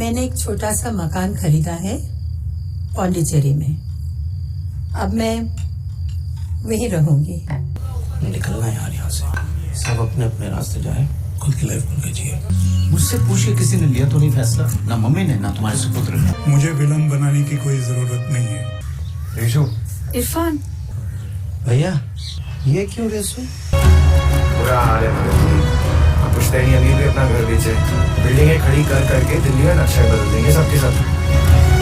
मैंने एक छोटा सा मकान खरीदा है पौंडीचेरी में। अब मैं वहीं रहूंगी। निकलना है यार यहाँ से। सब अपने अपने रास्ते जाए, खुद की लाइफ खुद के जिए। मुझसे पूछिए, किसी ने लिया तो नहीं फैसला? ना मम्मी ने, ना तुम्हारे सुपुत्र ने। मुझे विलन बनाने की कोई जरूरत नहीं है। रेशु। इरफान, भैया ये क्यों रेशु? बुरा हाल है मदद जी। पुश्तैनी अभी भी अपना घर बेचे, बिल्डिंगें खड़ी कर करके दिल्ली में नक्शा बदल देंगे सबके सब।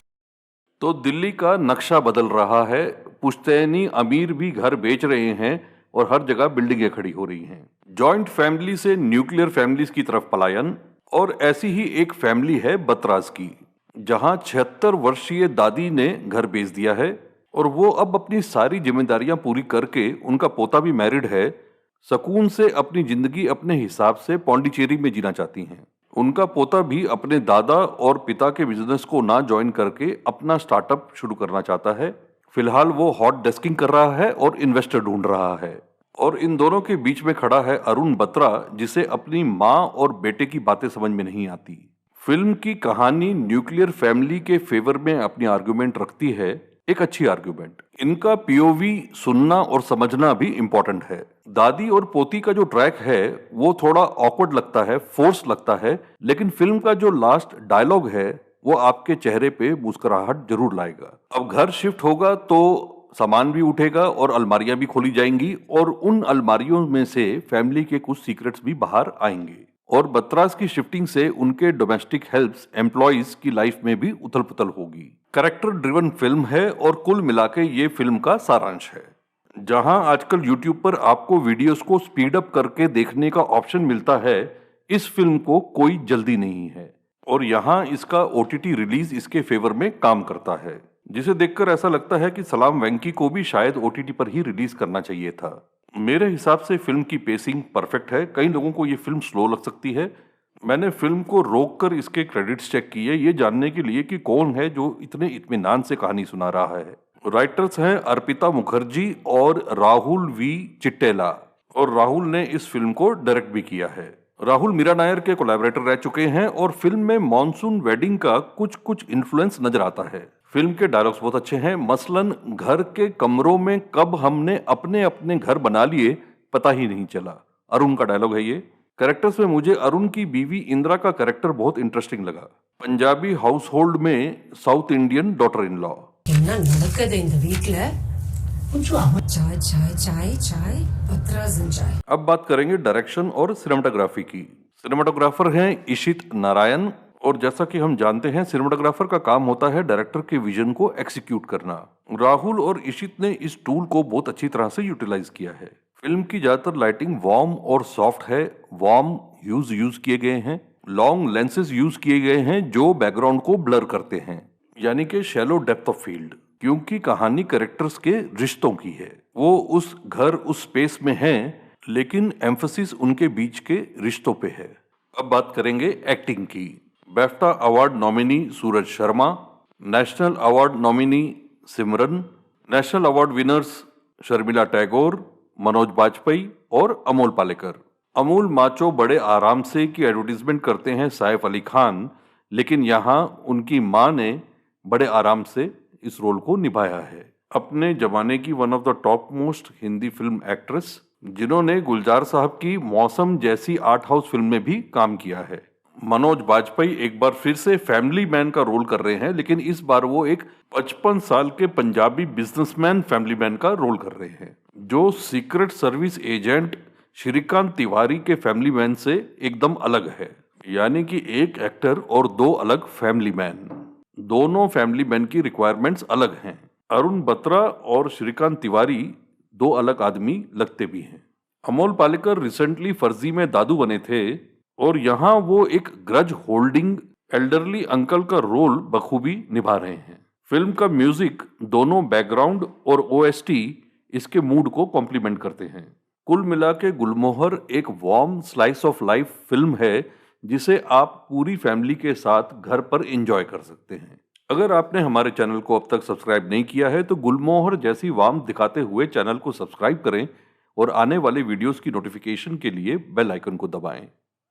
तो दिल्ली का नक्शा बदल रहा है, पुश्तैनी अमीर भी घर बेच रहे हैं और हर जगह बिल्डिंगें खड़ी हो रही हैं। जॉइंट फैमिली से न्यूक्लियर फैमिलीज की तरफ पलायन। और ऐसी ही एक फैमिली है बतराज की, जहां 76 वर्षीय दादी ने घर बेच दिया है और वो अब अपनी सारी जिम्मेदारियां पूरी करके, उनका पोता भी मैरिड है, सुकून से अपनी जिंदगी अपने हिसाब से पौंडीचेरी में जीना चाहती हैं। उनका पोता भी अपने दादा और पिता के बिजनेस को ना ज्वाइन करके अपना स्टार्टअप शुरू करना चाहता है। फिलहाल वो हॉट डेस्किंग कर रहा है और इन्वेस्टर ढूंढ रहा है। और इन दोनों के बीच में खड़ा है अरुण बत्रा, जिसे अपनी माँ और बेटे की बातें समझ में नहीं आती। फिल्म की कहानी न्यूक्लियर फैमिली के फेवर में अपनी आर्गुमेंट रखती है, एक अच्छी आर्गुमेंट। इनका पीओवी सुनना और समझना भी इम्पोर्टेंट है। दादी और पोती का जो ट्रैक है वो थोड़ा ऑकवर्ड लगता है, फोर्स लगता है, लेकिन फिल्म का जो लास्ट डायलॉग है वो आपके चेहरे पे मुस्कुराहट जरूर लाएगा। अब घर शिफ्ट होगा तो सामान भी उठेगा और अलमारियां भी खोली जाएंगी और उन अलमारियों में से फैमिली के कुछ सीक्रेट्स भी बाहर आएंगे। और बतराज की शिफ्टिंग से उनके डोमेस्टिक हेल्प्स एम्प्लॉइज की लाइफ में भी उथल पुथल होगी। कैरेक्टर ड्रिवन फिल्म है और कुल मिलाके ये फिल्म का सारांश है। जहां आजकल यूट्यूब पर आपको वीडियोस को स्पीड अप करके देखने का ऑप्शन मिलता है, इस फिल्म को कोई जल्दी नहीं है और यहाँ इसका ओटीटी रिलीज इसके फेवर में काम करता है, जिसे देखकर ऐसा लगता है कि सलाम वेंकी को भी शायद ओटीटी पर ही रिलीज करना चाहिए था। मेरे हिसाब से फिल्म की पेसिंग परफेक्ट है। कई लोगों को ये फिल्म स्लो लग सकती है। मैंने फिल्म को रोककर इसके क्रेडिट्स चेक किए, ये जानने के लिए कि कौन है जो इतने इत्मीनान से कहानी सुना रहा है। राइटर्स हैं अर्पिता मुखर्जी और राहुल वी चिट्टेला, और राहुल ने इस फिल्म को डायरेक्ट भी किया है। राहुल मीरा नायर के कोलैबोरेटर रह चुके हैं और फिल्म में मॉनसून वेडिंग का कुछ इन्फ्लुएंस नजर आता है। फिल्म के डायलॉग्स बहुत अच्छे हैं, मसलन घर के कमरों में कब हमने अपने अपने घर बना लिए पता ही नहीं चला, अरुण का डायलॉग है ये। कैरेक्टर्स में मुझे अरुण की बीवी इंदिरा का कैरेक्टर बहुत इंटरेस्टिंग लगा। पंजाबी हाउस होल्ड में south Indian daughter in law. अब बात करेंगे डायरेक्शन और सिनेमाटोग्राफी की। सिनेमाटोग्राफर हैं इशित नारायण, और जैसा कि हम जानते हैं सिनेमाटोग्राफर का काम होता है डायरेक्टर के विजन को एक्सिक्यूट करना। राहुल और इशित ने इस टूल को बहुत अच्छी तरह से यूटिलाइज किया है। फिल्म की ज्यादातर लाइटिंग वार्म और सॉफ्ट है। वार्म ह्यूज यूज किए गए हैं, लॉन्ग लेंसेज यूज किए गए हैं जो बैकग्राउंड को ब्लर करते हैं, यानी कि शैलो डेप्थ ऑफ फील्ड। क्योंकि कहानी कैरेक्टर्स के रिश्तों की है, वो उस घर उस स्पेस में हैं, लेकिन एम्फसिस उनके बीच के रिश्तों पे है। अब बात करेंगे एक्टिंग की। BAFTA award nominee Suraj Sharma, national award nominee Simran, national award winners Sharmila Tagore, Manoj Bajpayee और अमोल पालेकर। अमूल माचो बड़े आराम से की एडवर्टीजमेंट करते हैं सैफ अली खान, लेकिन यहाँ उनकी माँ ने बड़े आराम से इस रोल को निभाया है। अपने जमाने की one of the top most Hindi film actress, जिन्होंने गुलजार साहब की मौसम जैसी आर्ट हाउस फिल्म में भी काम किया है। मनोज बाजपेयी एक बार फिर से फैमिली मैन का रोल कर रहे हैं, लेकिन इस बार वो एक 55 साल के पंजाबी बिजनेसमैन फैमिली मैन का रोल कर रहे हैं, जो secret service agent Shrikant Tiwari के फैमिली मैन से एकदम अलग है। यानी कि एक एक्टर और दो अलग फैमिली मैन, दोनों फैमिली मैन की रिक्वायरमेंट्स अलग हैं। अरुण बत्रा और श्रीकांत तिवारी दो अलग आदमी लगते भी हैं। अमोल पालेकर रिसेंटली फर्जी में दादू बने थे और यहाँ वो एक ग्रज होल्डिंग एल्डरली अंकल का रोल बखूबी निभा रहे हैं। फिल्म का म्यूजिक, दोनों बैकग्राउंड और ओएसटी इसके मूड को कॉम्प्लीमेंट करते हैं। कुल मिला के गुलमोहर एक warm slice of life film है, जिसे आप पूरी फैमिली के साथ घर पर एंजॉय कर सकते हैं। अगर आपने हमारे चैनल को अब तक सब्सक्राइब नहीं किया है तो गुलमोहर जैसी वार्म दिखाते हुए चैनल को सब्सक्राइब करें और आने वाले वीडियोस की नोटिफिकेशन के लिए बेल आइकन को दबाएं।